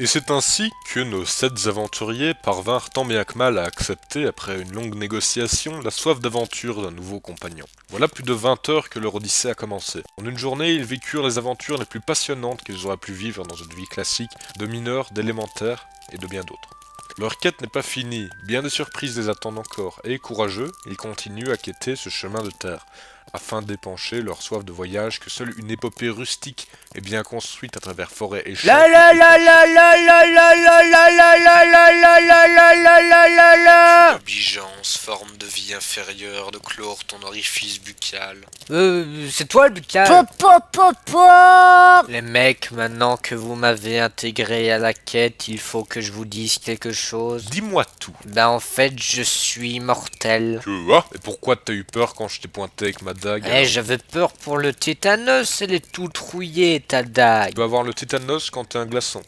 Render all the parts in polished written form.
Et c'est ainsi que nos 7 aventuriers parvinrent tant bien que mal à accepter, après une longue négociation, la soif d'aventure d'un nouveau compagnon. Voilà plus de 20 heures que leur odyssée a commencé. En une journée, ils vécurent les aventures les plus passionnantes qu'ils auraient pu vivre dans une vie classique, de mineurs, d'élémentaires et de bien d'autres. Leur quête n'est pas finie, bien des surprises les attendent encore, et courageux, ils continuent à quêter ce chemin de terre, afin d'épancher leur soif de voyage que seule une épopée rustique et bien construite à travers forêts et champs La la peut la déclencher. la la la la la la la la la la la la la la la Une la. obligeance, forme de vie inférieure, de clore ton orifice buccal. C'est toi le bucal. Po. Les mecs, maintenant que vous m'avez intégré à la quête, il faut que je vous dise quelque chose. Dis-moi tout. Ben en fait, je suis mortel. Que ah, et pourquoi t'as eu peur quand je t'ai pointé avec ma dague Eh, alors j'avais peur pour le tétanos, elle est toute rouillée, ta Tu dague. peux avoir le tétanos quand t'es un glaçon.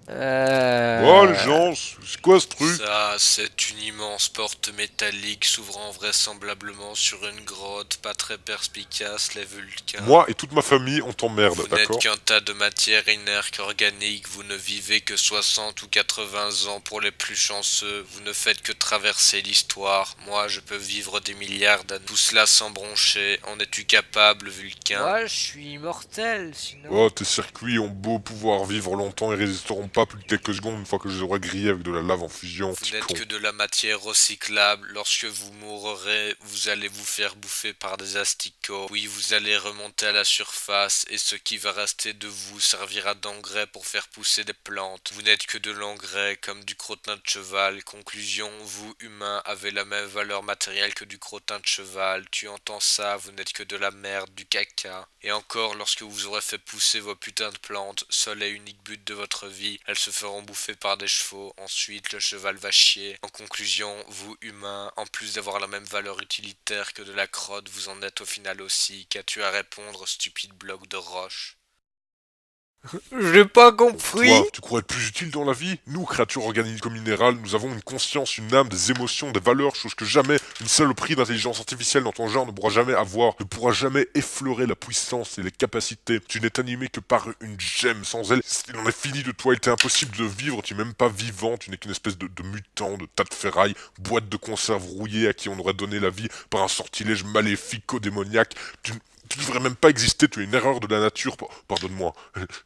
Oh les gens, c'est quoi ce truc? Ça, c'est une immense porte métallique s'ouvrant vraisemblablement sur une grotte pas très perspicace, les Vulcains. Moi et toute ma famille, on t'emmerde, Vous n'êtes d'accord? qu'un tas de matière inerte organique, vous ne vivez que 60 ou 80 ans pour les plus chanceux, vous ne faites que traverser l'histoire, moi je peux vivre des milliards d'années. Tout cela sans broncher, en es-tu capable, Vulcain? Moi, je suis immortel, sinon. Oh, tes circuits ont beau pouvoir vivre longtemps et résisteront pas plus de quelques secondes une fois que je les aurai grillés avec de la lave en fusion, Vous petit n'êtes con. que de la matière recyclable. Lorsque vous mourrez, vous allez vous faire bouffer par des asticots. Puis vous allez remonter à la surface et ce qui va rester de vous servira d'engrais pour faire pousser des plantes. Vous n'êtes que de l'engrais comme du crottin de cheval. Conclusion, vous humains avez la même valeur matérielle que du crottin de cheval. Tu entends ça, vous n'êtes que de la merde, du caca. Et encore, lorsque vous aurez fait pousser vos putains de plantes, seul et unique but de votre vie, elles se feront bouffer par des chevaux. Ensuite, le cheval va chier. En conclusion, vous humains, en plus d'avoir la même valeur utilitaire que de la crotte, vous en êtes au final aussi. Qu'as-tu à répondre, stupide bloc de roche? J'ai pas Pour compris. toi, tu crois être plus utile dans la vie? Nous, créatures organiques comme minérales, nous avons une conscience, une âme, des émotions, des valeurs, chose que jamais une saloperie d'intelligence artificielle dans ton genre ne pourra jamais avoir, ne pourra jamais effleurer la puissance et les capacités. Tu n'es animé que par une gemme, sans elle, il en est fini de toi, il t'est impossible de vivre, tu n'es même pas vivant, tu n'es qu'une espèce de mutant, de tas de ferraille, boîte de conserve rouillée à qui on aurait donné la vie par un sortilège maléfico-démoniaque. Tu ne devrais même pas exister, tu es une erreur de la nature. Pardonne-moi,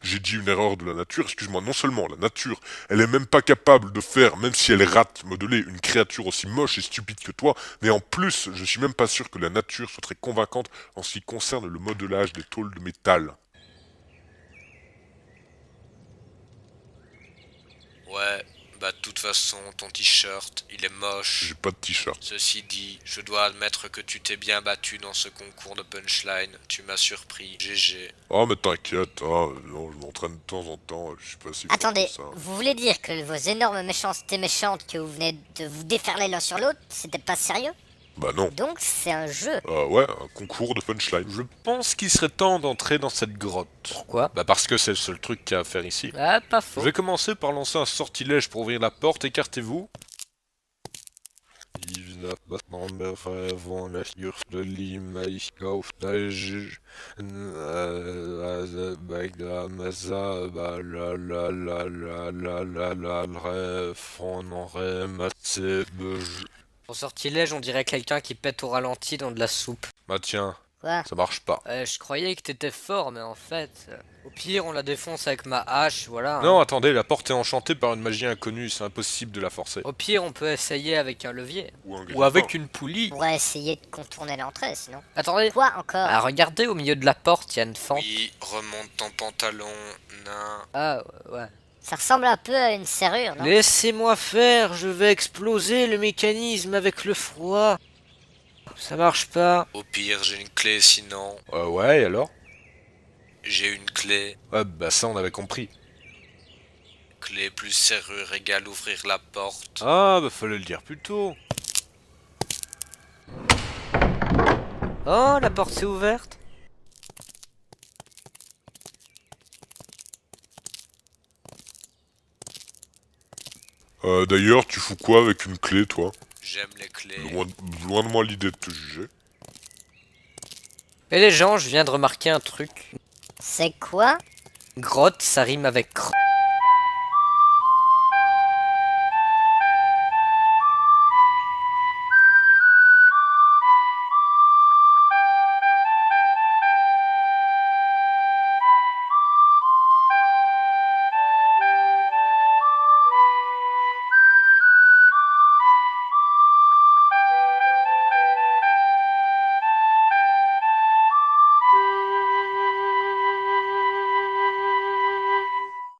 j'ai dit une erreur de la nature, excuse-moi, non seulement la nature, elle est même pas capable de faire, même si elle rate, modeler une créature aussi moche et stupide que toi, mais en plus, je suis même pas sûr que la nature soit très convaincante en ce qui concerne le modelage des tôles de métal. Ouais, bah de toute façon, ton t-shirt, il est moche. J'ai pas de t-shirt. Ceci dit, je dois admettre que tu t'es bien battu dans ce concours de punchline, tu m'as surpris, GG. Oh mais t'inquiète, hein, non, je m'entraîne de temps en temps, je suis pas si fort Attendez, que ça. vous voulez dire que vos énormes méchancetés méchantes que vous venez de vous déferler l'un sur l'autre, c'était pas sérieux? Bah non. Donc c'est un jeu. Ouais, un concours de punchline. Je pense qu'il serait temps d'entrer dans cette grotte. Pourquoi? Bah parce que c'est le seul truc qu'il y a à faire ici. Ah, pas Je faux. vais commencer par lancer un sortilège pour ouvrir la porte, écartez-vous. Ton sortilège, on dirait quelqu'un qui pète au ralenti dans de la soupe. Bah tiens, Quoi? ça marche pas. Je croyais que t'étais fort, mais en fait... au pire, on la défonce avec ma hache, voilà. hein. Non, attendez, la porte est enchantée par une magie inconnue, c'est impossible de la forcer. Au pire, on peut essayer avec un levier. Ou un Ou grille-pain. avec une poulie. On pourrait essayer de contourner l'entrée sinon. Attendez. Quoi encore? Ah, regardez au milieu de la porte, il y a une fente. Oui, remonte ton pantalon, nain. Ah, ouais. Ça ressemble un peu à une serrure, non? Laissez-moi faire, je vais exploser le mécanisme avec le froid. Ça marche pas. Au pire, j'ai une clé sinon. Ouais, et alors? J'ai une clé. Ouais, bah ça on avait compris. Clé plus serrure égale ouvrir la porte. Ah, bah fallait le dire plus tôt. Oh, la porte s'est ouverte. D'ailleurs, tu fous quoi avec une clé, toi? J'aime les clés. Loin de moi l'idée de te juger. Et les gens, je viens de remarquer un truc. C'est quoi? Grotte, ça rime avec